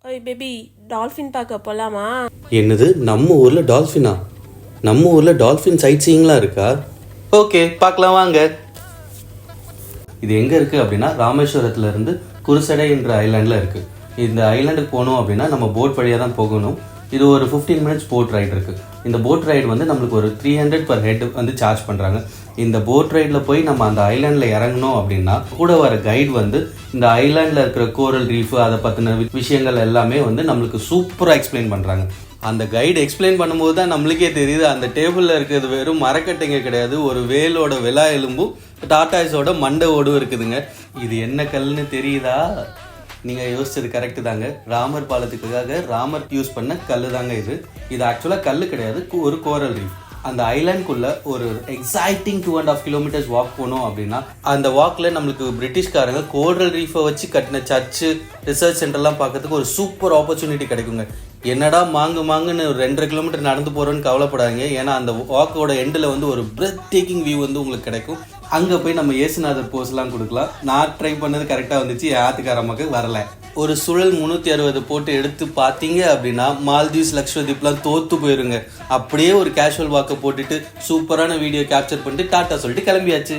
ஓய் baby, dolphin பார்க்க போலாமா? என்னது, நம்ம ஊரில் டால்ஃபினா? நம்ம ஊரில் டால்ஃபின் சைட் சீயிங்லாம் இருக்கா? ஓகே, பார்க்கலாம் வாங்க. இது எங்கே இருக்குது அப்படின்னா, ராமேஸ்வரத்துலேருந்து குருசடை என்ற ஐலாண்டில் இருக்குது. இந்த ஐலாண்டுக்கு போகணும் அப்படின்னா நம்ம போட் வழியாக தான் போகணும். இது ஒரு 15 மினிட்ஸ் போட் ரைடு இருக்குது. இந்த போட் ரைடு வந்து நம்மளுக்கு ஒரு 300 per head வந்து சார்ஜ் பண்ணுறாங்க. இந்த போட் ரைடில் போய் நம்ம அந்த ஐலாண்டில் இறங்கணும் அப்படின்னா கூட வர கைடு வந்து இந்த ஐலாண்டில் இருக்கிற கோரல் ரீஃபு அதை பற்றின விஷயங்கள் எல்லாமே வந்து நம்மளுக்கு சூப்பராக எக்ஸ்பிளைன் பண்ணுறாங்க. அந்த கைடு எக்ஸ்பிளைன் பண்ணும்போது தான் நம்மளுக்கே தெரியுது அந்த டேபிளில் இருக்கிறது வெறும் மரக்கட்டைங்க கிடையாது, ஒரு வேலோட விலா எலும்பும் டாட்டாஸோட மண்டை ஓடும் இருக்குதுங்க. இது என்ன கல்லுன்னு தெரியுதா? நீங்கள் யோசிச்சது கரெக்டு தாங்க. ராமர் பாலத்துக்காக ராமர் யூஸ் பண்ண கல் தாங்க இது. இது ஆக்சுவலாக கல் கிடையாது, ஒரு கோரல் ரீஃப். அந்த ஐலாண்டுக்குள்ளே ஒரு எக்ஸைட்டிங் 2.5 kilometers வாக் போனோம் அப்படின்னா அந்த வாக்கில் நம்மளுக்கு பிரிட்டிஷ்காரங்க கோரல் ரீஃபை வச்சு கட்டின சர்ச்சு, ரிசர்ச் சென்டர்லாம் பார்க்கறதுக்கு ஒரு சூப்பர் ஆப்பர்ச்சுனிட்டி கிடைக்குங்க. என்னடா மாங்குன்னு ஒரு 2.5 kilometer நடந்து போகிறோன்னு கவலைப்படாதீங்க. ஏன்னா அந்த வாக்கோட எண்டில் வந்து ஒரு பிரெத் டேக்கிங் வியூ வந்து உங்களுக்கு கிடைக்கும். அங்கே போய் நம்ம ஏசுநாதர் போஸ்லாம் கொடுக்கலாம். நான் ட்ரை பண்ணது கரெக்டாக வந்துச்சு, ஆத்துக்காரம்மாக்கு வரலை. ஒரு சுழல் 360 போட்டு எடுத்து பார்த்தீங்க அப்படின்னா மால்தீவ்ஸ், லக்ஷதீப்லாம் தோற்று போயிருங்க. அப்படியே ஒரு கேஷுவல் வாக்கை போட்டுட்டு சூப்பரான வீடியோ கேப்சர் பண்ணிட்டு டாட்டா சொல்லிட்டு கிளம்பியாச்சு.